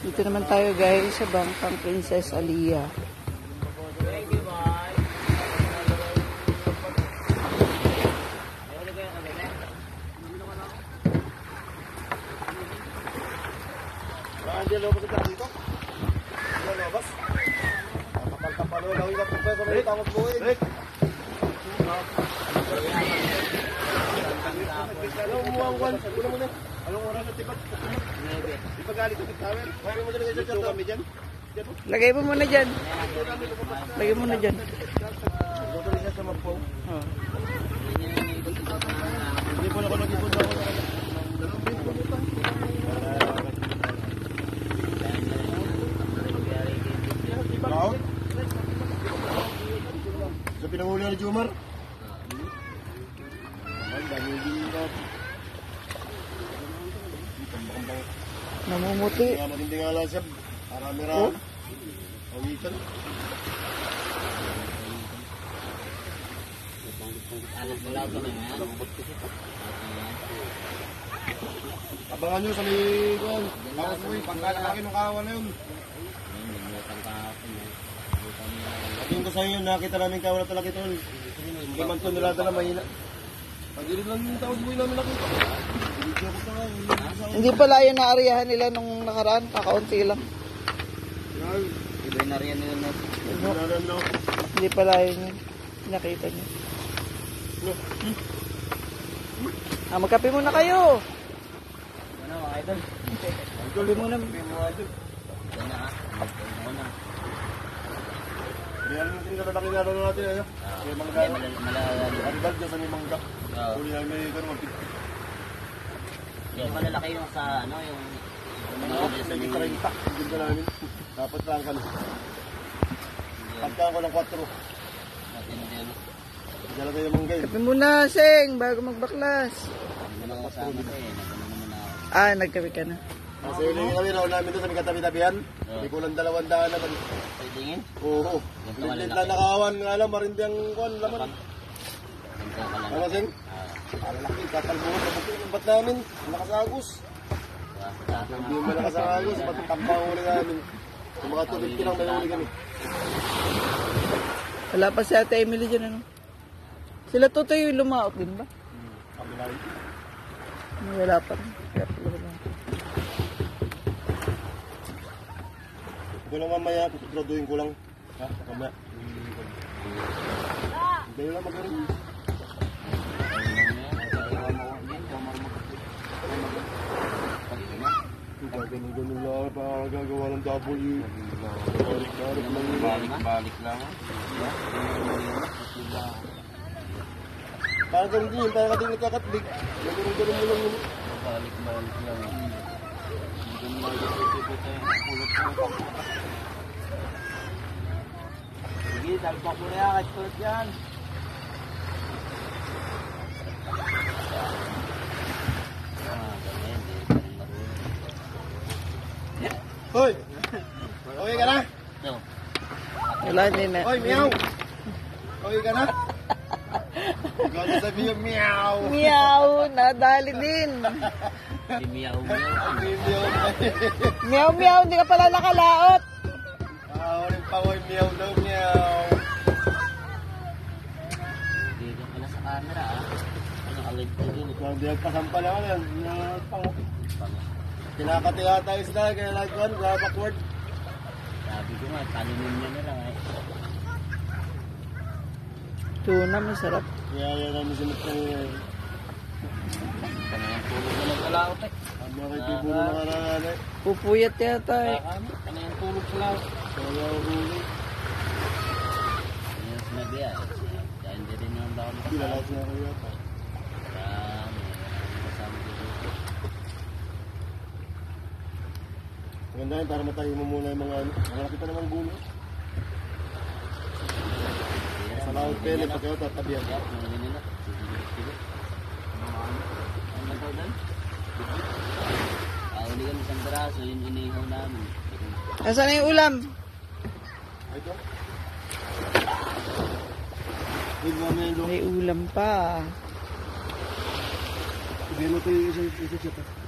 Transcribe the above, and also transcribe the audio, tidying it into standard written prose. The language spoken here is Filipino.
Dito naman tayo guys sa Bangkang Princess Alia. Lagay mo muna dyan. Lagay mo muna dyan. Sa pinanghuli ni Jumar. Namumuti. Matinding alas siya. Arami-rami. Pawikan. Abangan nyo sa may kuwan. Bakas mo yung pangkalaki ng kawan na yun. Pagin ko sa inyo, nakita namin kawan na talaga ito. Gaman to nila dala mahina. Pag-ilin lang yung taon mo yung namin nakita. Hindi pala yun na-ariyahan nila nung nakaraan. Kakaunti lang. Iba yung nariyan nila na. Hindi pala yun yun. Nakita nyo. Magkape muna kayo. Ano mga idol? Tuloy muna. Yan na ah. Diyan natin kalalaki na rin natin. May mangga. Aribag dyan sa may mangga. Uli na may ganun. Yan, malalaki yung sa ano, yung May 30. Hindi ka namin. Dapat lang ka na. Pagkaan ko ng 4. Diyan lang yung mangga. Kape muna, Seng, bago magbaklas. Nagkape ka na. Kasi ilingin kami, naon namin doon sa may katabi-tabihan. May kulang 200 naman. Pwedengin? Oo. Hindi lang nakawan nga lang, marindi ang kuwan laman. Ano, Seng? Laki, tatalbuhan sa buti ng bat namin. Nakasagos. Hindi mo nakasagos, ba't tampang uli namin. Yung mga tubig lang may uli kami. Wala pa si Ate Emily dyan, ano? Sila Tutoy yung lumaot din ba? Kabilain. Wala pa rin. Ito lang mamaya, graduin ko lang. Ha? Mamaya. Hindi lang magaling. Ganun lang, para gagawa ng W. Balik lang. Para ganun din yun, para ka din nagkakatbig. Ganun mo lang yun. Balik lang. Sige, talpak mo na yan, kahit tulad yan. Hoy! Okay ka na? No. Wala din na. Hoy, meow! Okay ka na? Gano'n sabi yung meow! Meow! Nadali din. Si Miyaw. Meow, meow. Hindi ka pala nakalaot. Ulit pa, hoy, meow daw, meow! Dito pala sa camera ah. Ano, alay ko din. Hindi nagpasampa lang yan. Kinakati yata yung isda, kaya nagkuhan, backward. Sabi ko nga, talunin niya na lang eh. Tuna, masarap. Kaya yan namin sinip na yun. Kanayang tulog na lang kalaot eh. Ang mga kaibigan na nga na Pupuyat yata eh. Kanayang tulog sa laot. kaya huli. Ayan sinabi ah. Kaya hindi rin naman ba ako Kilala siya kayo yata. Kasama dito. Maganda yun, para matayo mo muna yung mga ano. Malaki pa naman gulo. Sa laot pele, pag kayo tatabihan. Kaya, mga nila. Ano na daw doon? Uli kami isang braso, yun inihaw namin. Nasaan na yung ulam? Ay, ito. Wait, mamaya yung May ulam pa. Ibigay mo ito yung isang chat.